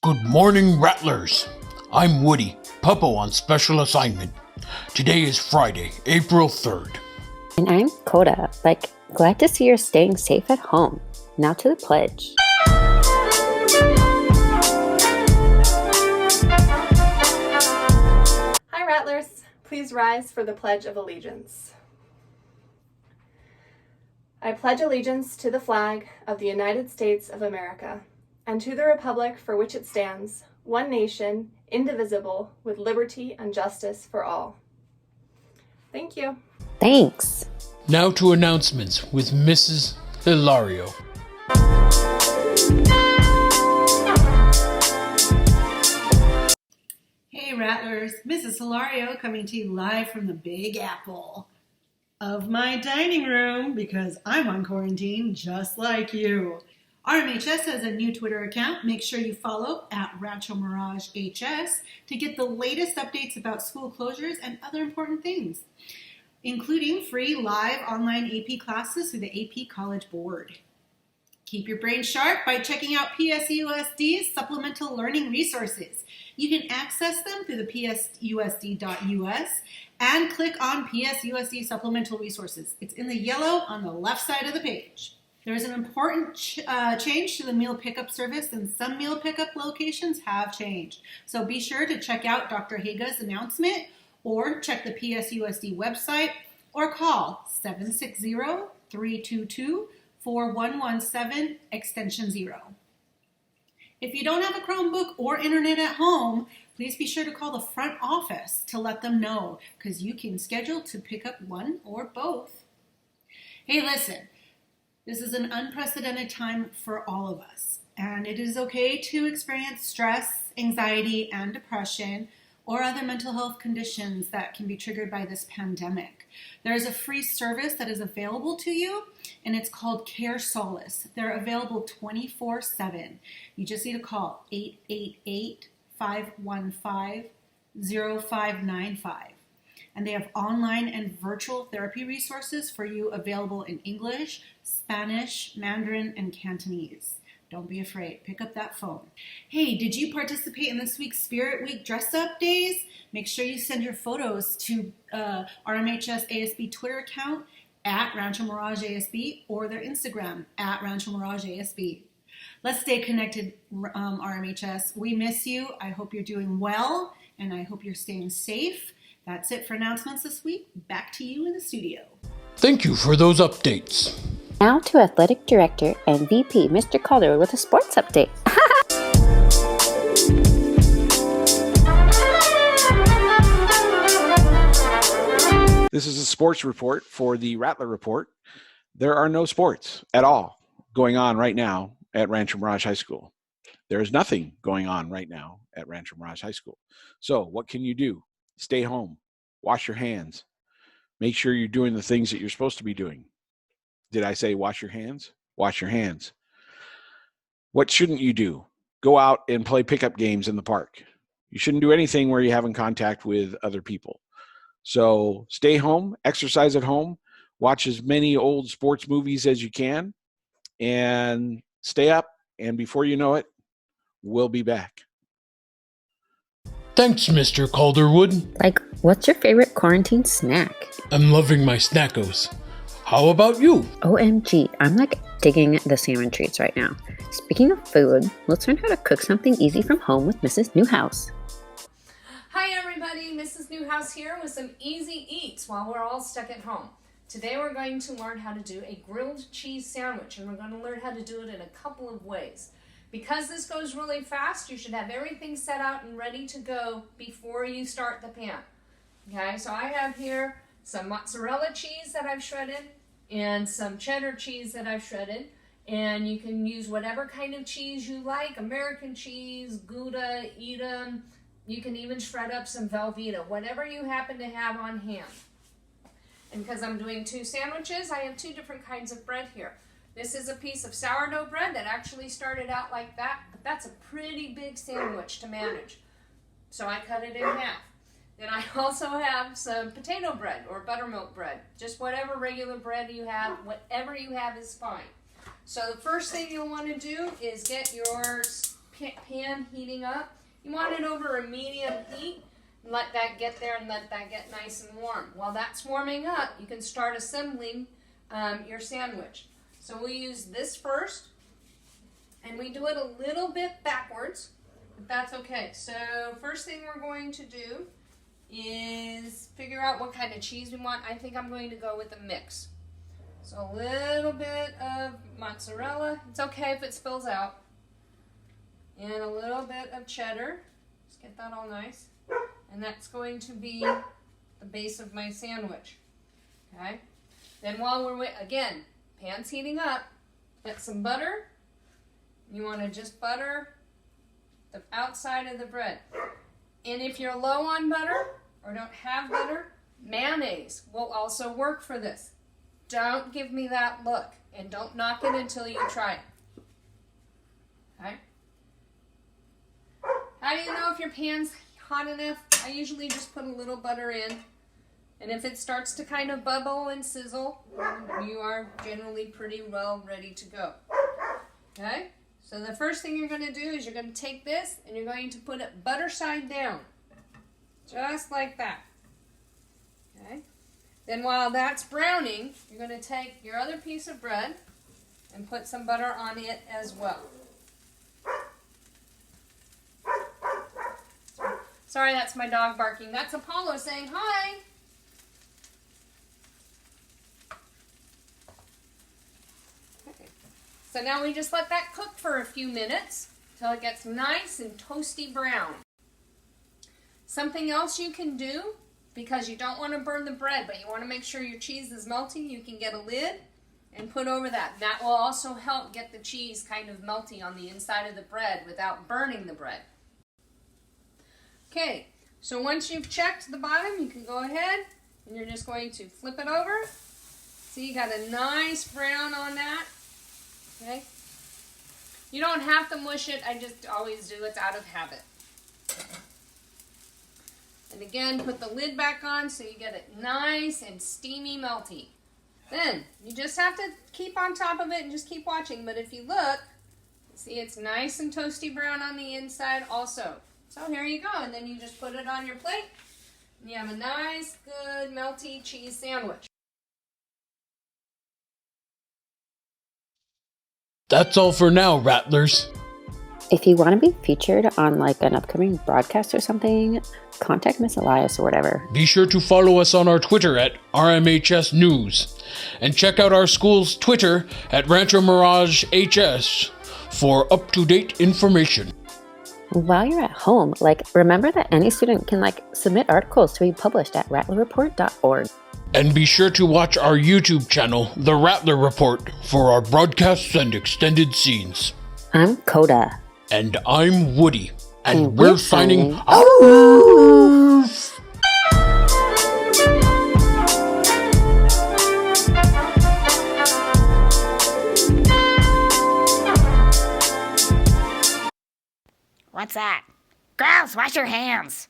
Good morning, Rattlers. I'm Woody, Puppo on special assignment. Today is Friday, April 3rd. And I'm Coda, glad to see you're staying safe at home. Now to the pledge. Hi, Rattlers. Please rise for the Pledge of Allegiance. I pledge allegiance to the flag of the United States of America and to the republic for which it stands, one nation, indivisible, with liberty and justice for all. Thank you. Thanks. Now to announcements with Mrs. Hilario. Hey Rattlers, Mrs. Hilario coming to you live from the Big Apple of my dining room because I'm on quarantine just like you. RMHS has a new Twitter account. Make sure you follow at Rattler Report HS to get the latest updates about school closures and other important things, including free live online AP classes through the AP College Board. Keep your brain sharp by checking out PSUSD's supplemental learning resources. You can access them through the psusd.us and click on PSUSD supplemental resources. It's in the yellow on the left side of the page. There's an important change to the meal pickup service, and some meal pickup locations have changed. So be sure to check out Dr. Haga's announcement or check the PSUSD website or call 760-322-4117 extension 0. If you don't have a Chromebook or internet at home, please be sure to call the front office to let them know because you can schedule to pick up one or both. Hey, listen. This is an unprecedented time for all of us, and it is okay to experience stress, anxiety, and depression, or other mental health conditions that can be triggered by this pandemic. There is a free service that is available to you, and it's called Care Solace. They're available 24/7. You just need to call 888-515-0595. And they have online and virtual therapy resources for you available in English, Spanish, Mandarin, and Cantonese. Don't be afraid. Pick up that phone. Hey, did you participate in this week's Spirit Week dress-up days? Make sure you send your photos to RMHS ASB Twitter account at Rancho Mirage ASB or their Instagram at Rancho Mirage ASB. Let's stay connected, RMHS. We miss you. I hope you're doing well, and I hope you're staying safe. That's it for announcements this week. Back to you in the studio. Thank you for those updates. Now to Athletic Director and VP, Mr. Calder, with a sports update. This is a sports report for the Rattler Report. There are no sports at all going on right now at Rancho Mirage High School. There is nothing going on right now at Rancho Mirage High School. So what can you do? Stay home, wash your hands, make sure you're doing the things that you're supposed to be doing. Did I say wash your hands? Wash your hands. What shouldn't you do? Go out and play pickup games in the park. You shouldn't do anything where you're having contact with other people. So stay home, exercise at home, watch as many old sports movies as you can, and stay up. And before you know it, we'll be back. Thanks, Mr. Calderwood. What's your favorite quarantine snack? I'm loving my snackos. How about you? OMG, I'm digging the salmon treats right now. Speaking of food, let's learn how to cook something easy from home with Mrs. Newhouse. Hi everybody, Mrs. Newhouse here with some easy eats while we're all stuck at home. Today we're going to learn how to do a grilled cheese sandwich, and we're going to learn how to do it in a couple of ways. Because this goes really fast, you should have everything set out and ready to go before you start the pan. Okay, so I have here some mozzarella cheese that I've shredded and some cheddar cheese that I've shredded. And you can use whatever kind of cheese you like, American cheese, Gouda, Edam. You can even shred up some Velveeta, whatever you happen to have on hand. And because I'm doing two sandwiches, I have two different kinds of bread here. This is a piece of sourdough bread that actually started out like that, but that's a pretty big sandwich to manage. So I cut it in half. Then I also have some potato bread or buttermilk bread. Just whatever regular bread you have, whatever you have is fine. So the first thing you'll want to do is get your pan heating up. You want it over a medium heat. Let that get there and let that get nice and warm. While that's warming up, you can start assembling your sandwich. So we use this first, and we do it a little bit backwards, but that's okay. So first thing we're going to do is figure out what kind of cheese we want. I think I'm going to go with a mix. So a little bit of mozzarella. It's okay if it spills out. And a little bit of cheddar. Just get that all nice. And that's going to be the base of my sandwich. Okay? Then while we're again, pan's heating up, get some butter. You want to just butter the outside of the bread. And if you're low on butter or don't have butter, mayonnaise will also work for this. Don't give me that look, and don't knock it until you try it. Okay? How do you know if your pan's hot enough? I usually just put a little butter in, and if it starts to kind of bubble and sizzle, you are generally pretty well ready to go. Okay? So the first thing you're going to do is you're going to take this and you're going to put it butter side down. Just like that. Okay? Then while that's browning, you're going to take your other piece of bread and put some butter on it as well. Sorry, that's my dog barking. That's Apollo saying hi. Okay. So now we just let that cook for a few minutes till it gets nice and toasty brown. Something else you can do, because you don't want to burn the bread, but you want to make sure your cheese is melty, you can get a lid and put over that. That will also help get the cheese kind of melty on the inside of the bread without burning the bread. Okay, so once you've checked the bottom, you can go ahead and you're just going to flip it over. See, you got a nice brown on that. Okay. You don't have to mush it, I just always do it out of habit. And again, put the lid back on so you get it nice and steamy melty. Then, you just have to keep on top of it and just keep watching. But if you look, see it's nice and toasty brown on the inside also. So here you go. And then you just put it on your plate. And you have a nice, good, melty cheese sandwich. That's all for now, Rattlers. If you want to be featured on like an upcoming broadcast or something, contact Miss Elias or whatever. Be sure to follow us on our Twitter at RMHS News. And check out our school's Twitter at Rancho Mirage HS for up-to-date information. While you're at home, remember that any student can submit articles to be published at rattlerreport.org. And be sure to watch our YouTube channel, The Rattler Report, for our broadcasts and extended scenes. I'm Coda. And I'm Woody. And we're signing off. What's that? Girls, wash your hands.